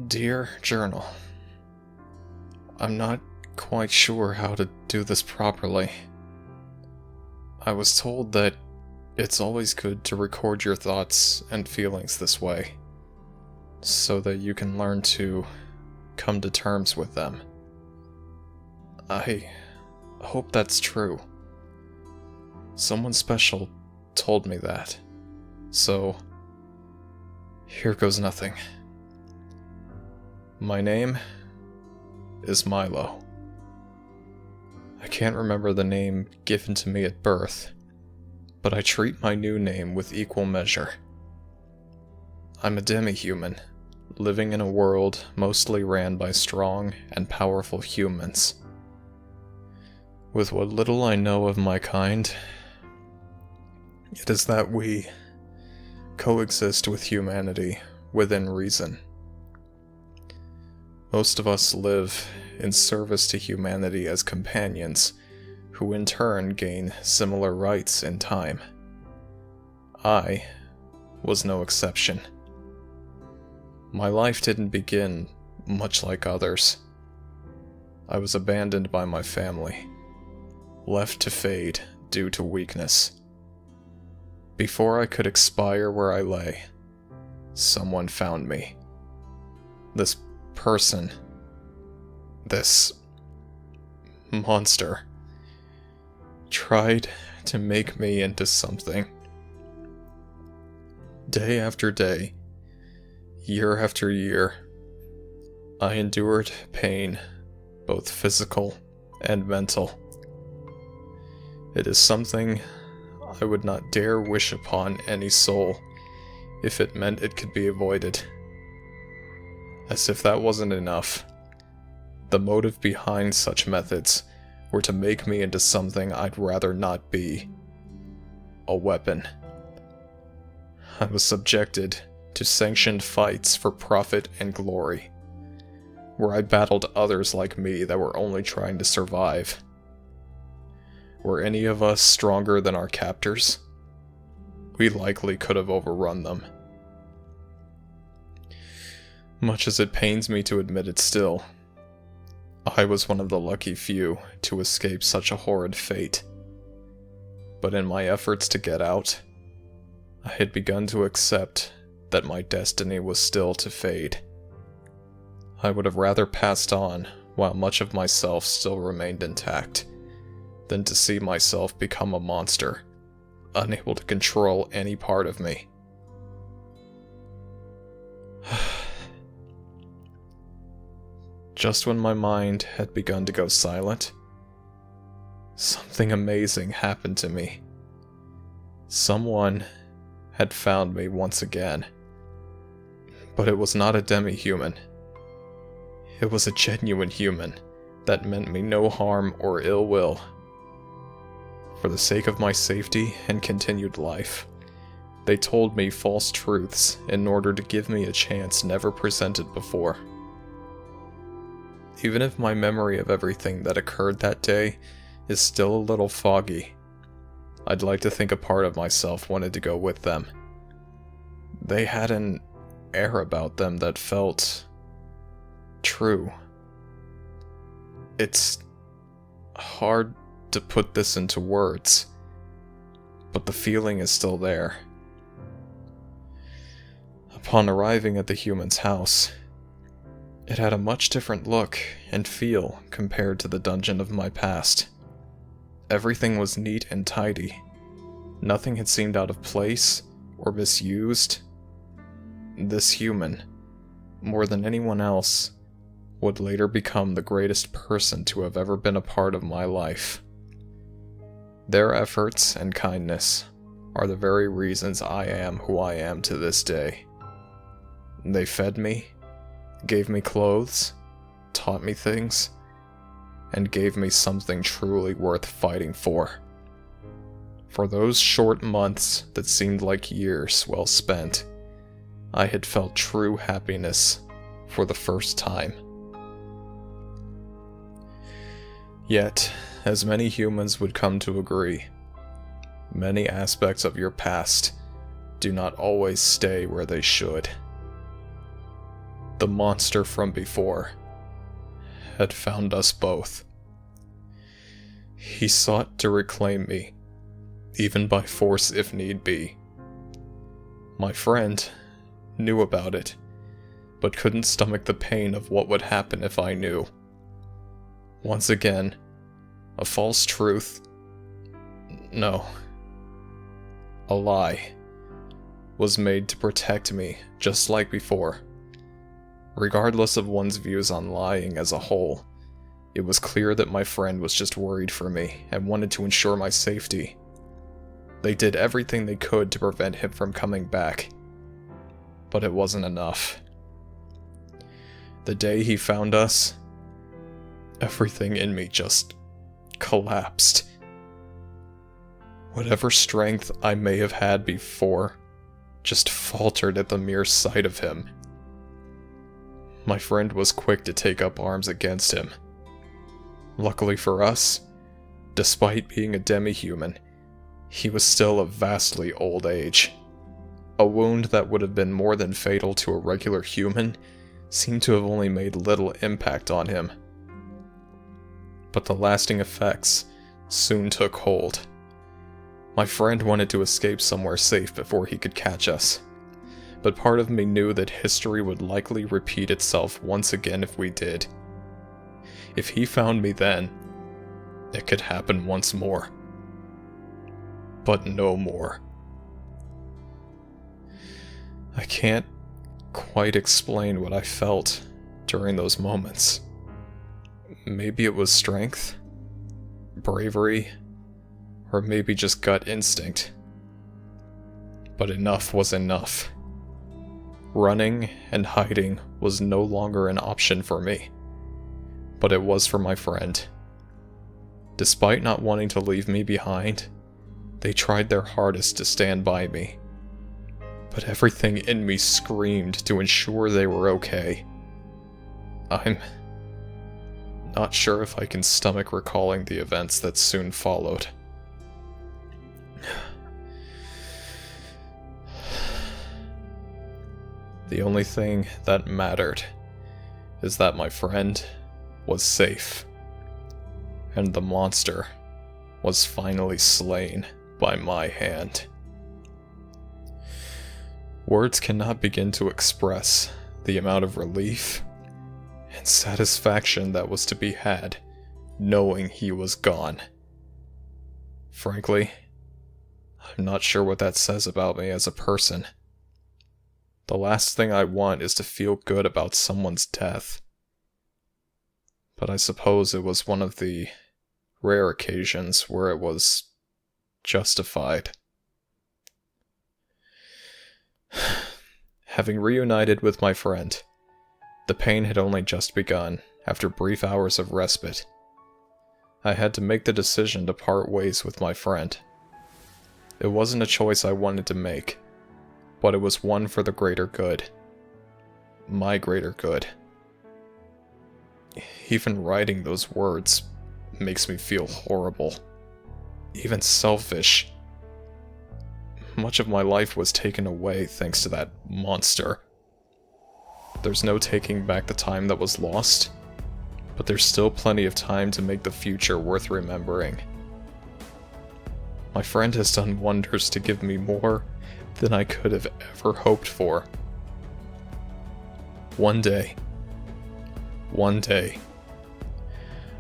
Dear Journal, I'm not quite sure how to do this properly. I was told that it's always good to record your thoughts and feelings this way, so that you can learn to come to terms with them. I hope that's true. Someone special told me that, so here goes nothing. My name is Milo. I can't remember the name given to me at birth, but I treat my new name with equal measure. I'm a demi-human, living in a world mostly ran by strong and powerful humans. With what little I know of my kind, it is that we coexist with humanity within reason. Most of us live in service to humanity as companions, who in turn gain similar rights in time. I was no exception. My life didn't begin much like others. I was abandoned by my family, left to fade due to weakness. Before I could expire where I lay, someone found me. This person, this monster, tried to make me into something. Day after day, year after year, I endured pain, both physical and mental. It is something I would not dare wish upon any soul if it meant it could be avoided. As if that wasn't enough, the motive behind such methods were to make me into something I'd rather not be. A weapon. I was subjected to sanctioned fights for profit and glory, where I battled others like me that were only trying to survive. Were any of us stronger than our captors? We likely could have overrun them. Much as it pains me to admit it still, I was one of the lucky few to escape such a horrid fate. But in my efforts to get out, I had begun to accept that my destiny was still to fade. I would have rather passed on while much of myself still remained intact, than to see myself become a monster, unable to control any part of me. Just when my mind had begun to go silent, something amazing happened to me. Someone had found me once again. But it was not a demi-human. It was a genuine human that meant me no harm or ill will. For the sake of my safety and continued life, they told me false truths in order to give me a chance never presented before. Even if my memory of everything that occurred that day is still a little foggy, I'd like to think a part of myself wanted to go with them. They had an air about them that felt true. It's hard to put this into words, but the feeling is still there. Upon arriving at the human's house, it had a much different look and feel compared to the dungeon of my past. Everything was neat and tidy. Nothing had seemed out of place or misused. This human, more than anyone else, would later become the greatest person to have ever been a part of my life. Their efforts and kindness are the very reasons I am who I am to this day. They fed me, gave me clothes, taught me things, and gave me something truly worth fighting for. For those short months that seemed like years well spent, I had felt true happiness for the first time. Yet, as many humans would come to agree, many aspects of your past do not always stay where they should. The monster from before had found us both. He sought to reclaim me, even by force if need be. My friend knew about it, but couldn't stomach the pain of what would happen if I knew. Once again, a false truth, no, a lie, was made to protect me just like before. Regardless of one's views on lying as a whole, it was clear that my friend was just worried for me and wanted to ensure my safety. They did everything they could to prevent him from coming back, but it wasn't enough. The day he found us, everything in me just collapsed. Whatever strength I may have had before just faltered at the mere sight of him. My friend was quick to take up arms against him. Luckily for us, despite being a demi-human, he was still of vastly old age. A wound that would have been more than fatal to a regular human seemed to have only made little impact on him. But the lasting effects soon took hold. My friend wanted to escape somewhere safe before he could catch us, but part of me knew that history would likely repeat itself once again if we did. If he found me then, it could happen once more. But no more. I can't quite explain what I felt during those moments. Maybe it was strength, bravery, or maybe just gut instinct. But enough was enough. Running and hiding was no longer an option for me, but it was for my friend. Despite not wanting to leave me behind, they tried their hardest to stand by me. But everything in me screamed to ensure they were okay. I'm not sure if I can stomach recalling the events that soon followed. The only thing that mattered is that my friend was safe, and the monster was finally slain by my hand. Words cannot begin to express the amount of relief and satisfaction that was to be had knowing he was gone. Frankly, I'm not sure what that says about me as a person. The last thing I want is to feel good about someone's death. But I suppose it was one of the rare occasions where it was justified. Having reunited with my friend, the pain had only just begun after brief hours of respite. I had to make the decision to part ways with my friend. It wasn't a choice I wanted to make, but it was one for the greater good. My greater good. Even writing those words makes me feel horrible. Even selfish. Much of my life was taken away thanks to that monster. There's no taking back the time that was lost, but there's still plenty of time to make the future worth remembering. My friend has done wonders to give me more than I could have ever hoped for. One day,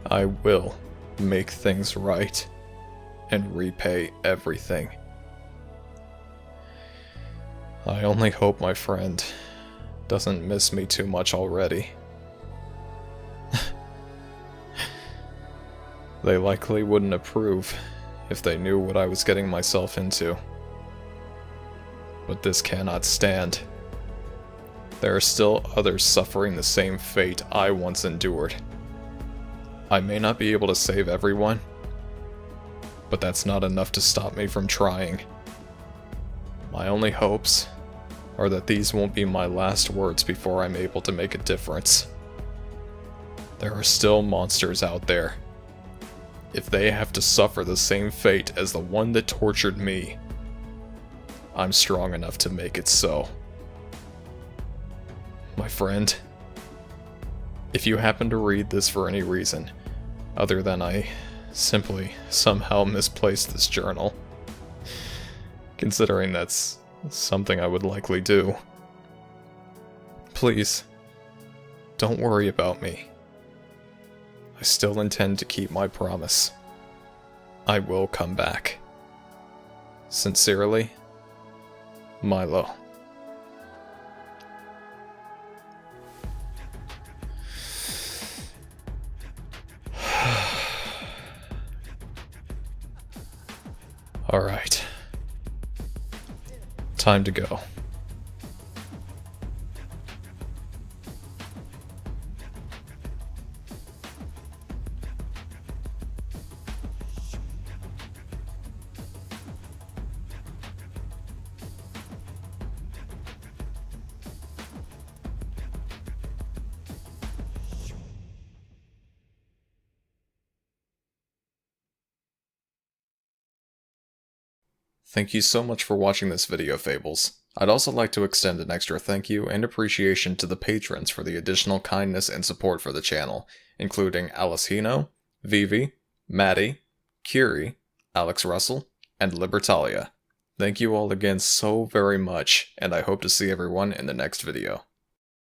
I will make things right and repay everything. I only hope my friend doesn't miss me too much already. They likely wouldn't approve if they knew what I was getting myself into. But this cannot stand. There are still others suffering the same fate I once endured. I may not be able to save everyone, but that's not enough to stop me from trying. My only hopes are that these won't be my last words before I'm able to make a difference. There are still monsters out there. If they have to suffer the same fate as the one that tortured me, I'm strong enough to make it so. My friend, If you happen to read this for any reason, other than I simply somehow misplaced this journal, considering that's something I would likely do, please, don't worry about me. I still intend to keep my promise. I will come back. Sincerely, Milo. Alright. Time to go. Thank you so much for watching this video, Fables. I'd also like to extend an extra thank you and appreciation to the patrons for the additional kindness and support for the channel, including AlicexHino, Vivi, Maddie, Kiri, Alex Russell, and Libertalia. Thank you all again so very much, and I hope to see everyone in the next video.